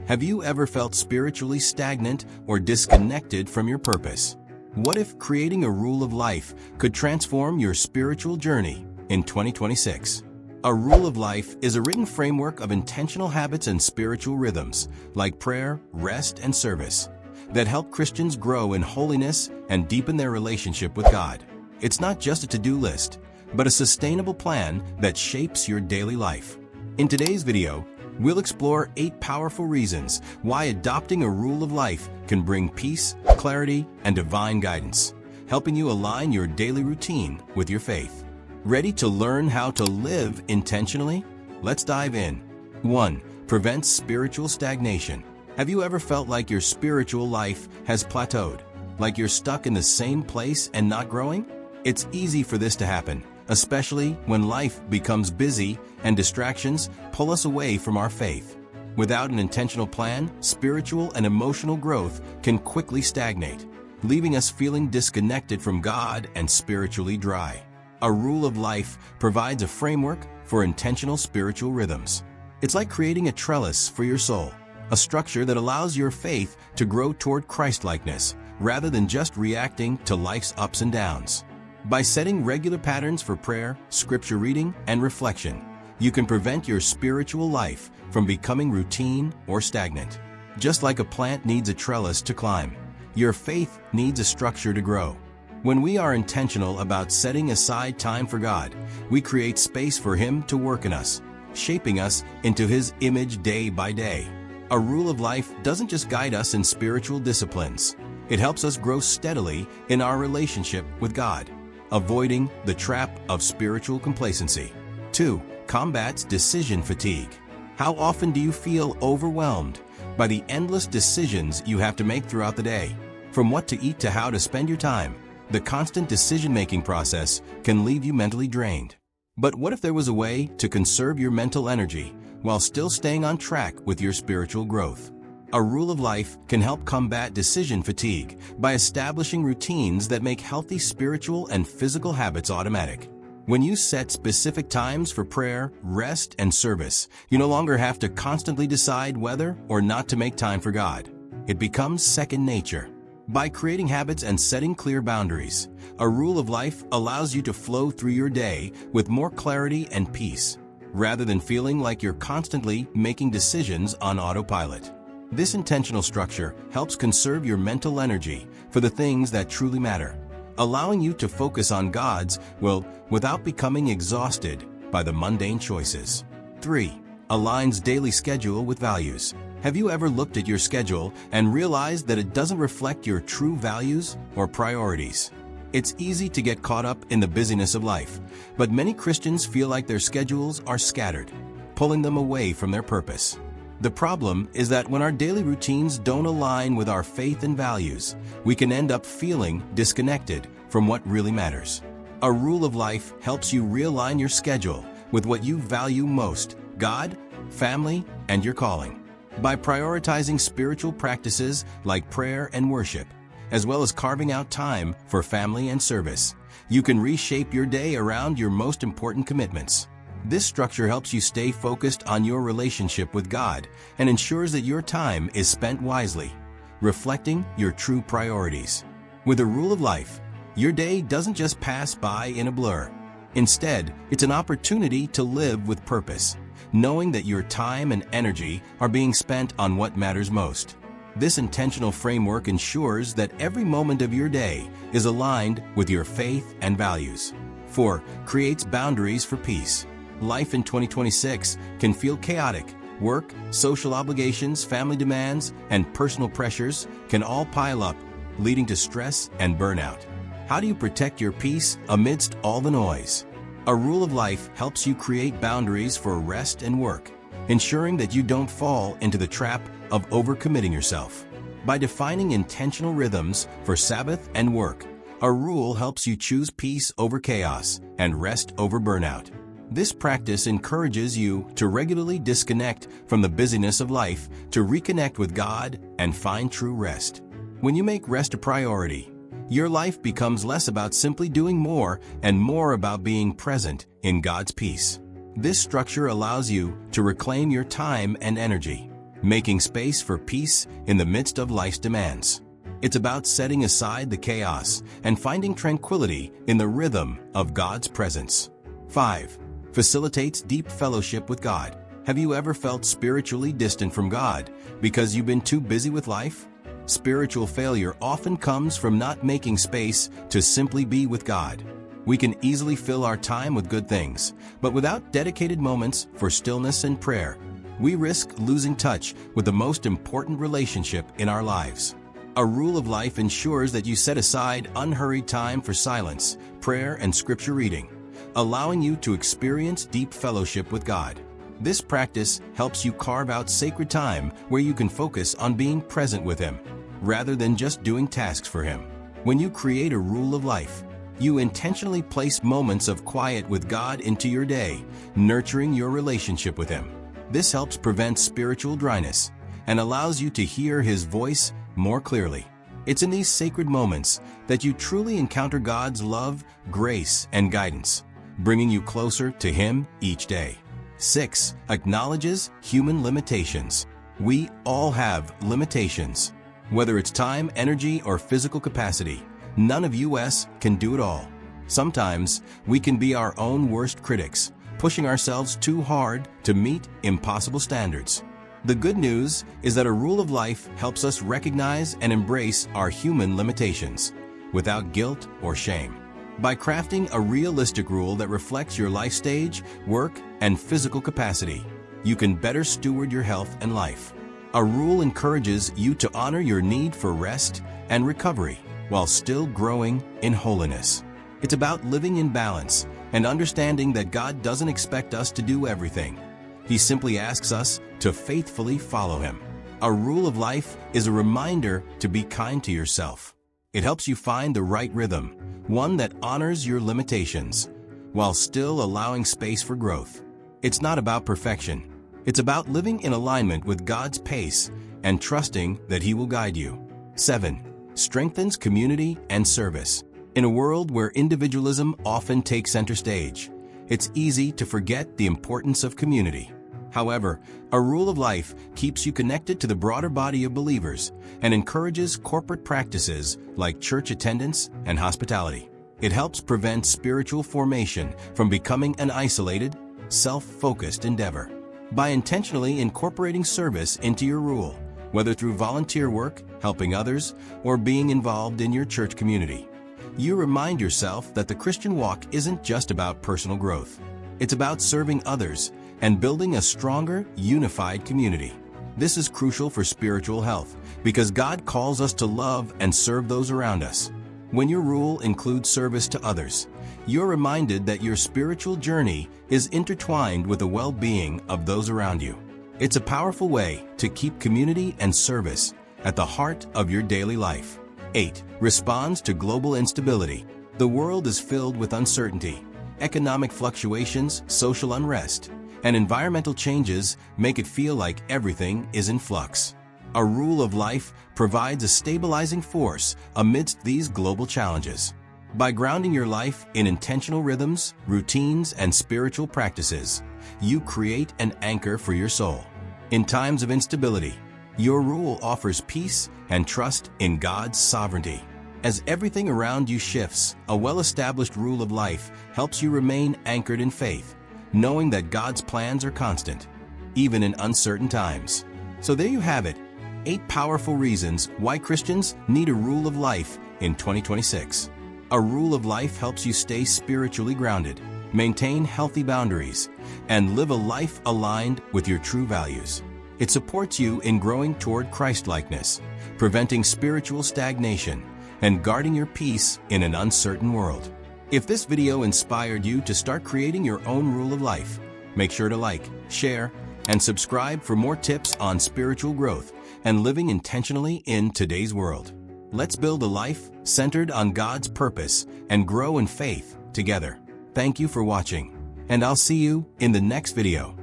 Have you ever felt spiritually stagnant or disconnected from your purpose? What if creating a rule of life could transform your spiritual journey in 2026? A rule of life is a written framework of intentional habits and spiritual rhythms, like prayer, rest, and service, that help Christians grow in holiness and deepen their relationship with God. It's not just a to-do list, but a sustainable plan that shapes your daily life. In today's video, we'll explore 8 powerful reasons why adopting a rule of life can bring peace, clarity, and divine guidance, helping you align your daily routine with your faith. Ready to learn how to live intentionally? Let's dive in. 1. Prevents spiritual stagnation. Have you ever felt like your spiritual life has plateaued? Like you're stuck in the same place and not growing? It's easy for this to happen, especially when life becomes busy and distractions pull us away from our faith. Without an intentional plan, spiritual and emotional growth can quickly stagnate, leaving us feeling disconnected from God and spiritually dry. A rule of life provides a framework for intentional spiritual rhythms. It's like creating a trellis for your soul, a structure that allows your faith to grow toward Christ-likeness rather than just reacting to life's ups and downs. By setting regular patterns for prayer, scripture reading, and reflection, you can prevent your spiritual life from becoming routine or stagnant. Just like a plant needs a trellis to climb, your faith needs a structure to grow. When we are intentional about setting aside time for God, we create space for Him to work in us, shaping us into His image day by day. A rule of life doesn't just guide us in spiritual disciplines. It helps us grow steadily in our relationship with God, avoiding the trap of spiritual complacency. 2. Combats decision fatigue. How often do you feel overwhelmed by the endless decisions you have to make throughout the day? From what to eat to how to spend your time, the constant decision-making process can leave you mentally drained. But what if there was a way to conserve your mental energy while still staying on track with your spiritual growth? A rule of life can help combat decision fatigue by establishing routines that make healthy spiritual and physical habits automatic. When you set specific times for prayer, rest, and service, you no longer have to constantly decide whether or not to make time for God. It becomes second nature. By creating habits and setting clear boundaries, a rule of life allows you to flow through your day with more clarity and peace, rather than feeling like you're constantly making decisions on autopilot. This intentional structure helps conserve your mental energy for the things that truly matter, allowing you to focus on God's will without becoming exhausted by the mundane choices. 3. Aligns daily schedule with values. Have you ever looked at your schedule and realized that it doesn't reflect your true values or priorities? It's easy to get caught up in the busyness of life, but many Christians feel like their schedules are scattered, pulling them away from their purpose. The problem is that when our daily routines don't align with our faith and values, we can end up feeling disconnected from what really matters. A rule of life helps you realign your schedule with what you value most: God, family, and your calling. By prioritizing spiritual practices like prayer and worship, as well as carving out time for family and service, you can reshape your day around your most important commitments. This structure helps you stay focused on your relationship with God and ensures that your time is spent wisely, reflecting your true priorities. With a rule of life, your day doesn't just pass by in a blur. Instead, it's an opportunity to live with purpose, knowing that your time and energy are being spent on what matters most. This intentional framework ensures that every moment of your day is aligned with your faith and values. 4. Creates boundaries for peace. Life in 2026 can feel chaotic. Work, social obligations, family demands, and personal pressures can all pile up, leading to stress and burnout. How do you protect your peace amidst all the noise? A rule of life helps you create boundaries for rest and work, ensuring that you don't fall into the trap of overcommitting yourself. By defining intentional rhythms for Sabbath and work, a rule helps you choose peace over chaos and rest over burnout. This practice encourages you to regularly disconnect from the busyness of life to reconnect with God and find true rest. When you make rest a priority, your life becomes less about simply doing more and more about being present in God's peace. This structure allows you to reclaim your time and energy, making space for peace in the midst of life's demands. It's about setting aside the chaos and finding tranquility in the rhythm of God's presence. 5. Facilitates deep fellowship with God. Have you ever felt spiritually distant from God because you've been too busy with life? Spiritual failure often comes from not making space to simply be with God. We can easily fill our time with good things, but without dedicated moments for stillness and prayer, we risk losing touch with the most important relationship in our lives. A rule of life ensures that you set aside unhurried time for silence, prayer, and scripture reading, allowing you to experience deep fellowship with God. This practice helps you carve out sacred time where you can focus on being present with Him, rather than just doing tasks for Him. When you create a rule of life, you intentionally place moments of quiet with God into your day, nurturing your relationship with Him. This helps prevent spiritual dryness and allows you to hear His voice more clearly. It's in these sacred moments that you truly encounter God's love, grace, and guidance, bringing you closer to Him each day. 6. Acknowledges human limitations. We all have limitations. Whether it's time, energy, or physical capacity, none of us can do it all. Sometimes we can be our own worst critics, pushing ourselves too hard to meet impossible standards. The good news is that a rule of life helps us recognize and embrace our human limitations without guilt or shame. By crafting a realistic rule that reflects your life stage, work, and physical capacity, you can better steward your health and life. A rule encourages you to honor your need for rest and recovery while still growing in holiness. It's about living in balance and understanding that God doesn't expect us to do everything. He simply asks us to faithfully follow Him. A rule of life is a reminder to be kind to yourself. It helps you find the right rhythm, one that honors your limitations, while still allowing space for growth. It's not about perfection. It's about living in alignment with God's pace and trusting that He will guide you. 7. Strengthens community and service. In a world where individualism often takes center stage, it's easy to forget the importance of community. However, a rule of life keeps you connected to the broader body of believers and encourages corporate practices like church attendance and hospitality. It helps prevent spiritual formation from becoming an isolated, self-focused endeavor. By intentionally incorporating service into your rule, whether through volunteer work, helping others, or being involved in your church community, you remind yourself that the Christian walk isn't just about personal growth. It's about serving others and building a stronger, unified community. This is crucial for spiritual health because God calls us to love and serve those around us. When your rule includes service to others, you're reminded that your spiritual journey is intertwined with the well-being of those around you. It's a powerful way to keep community and service at the heart of your daily life. 8. Responds to global instability. The world is filled with uncertainty. Economic fluctuations, social unrest, and environmental changes make it feel like everything is in flux. A rule of life provides a stabilizing force amidst these global challenges. By grounding your life in intentional rhythms, routines, and spiritual practices, you create an anchor for your soul. In times of instability, your rule offers peace and trust in God's sovereignty. As everything around you shifts, a well-established rule of life helps you remain anchored in faith, knowing that God's plans are constant, even in uncertain times. So there you have it, 8 powerful reasons why Christians need a rule of life in 2026. A rule of life helps you stay spiritually grounded, maintain healthy boundaries, and live a life aligned with your true values. It supports you in growing toward Christ-likeness, preventing spiritual stagnation, and guarding your peace in an uncertain world. If this video inspired you to start creating your own rule of life, make sure to like, share, and subscribe for more tips on spiritual growth and living intentionally in today's world. Let's build a life centered on God's purpose and grow in faith together. Thank you for watching, and I'll see you in the next video.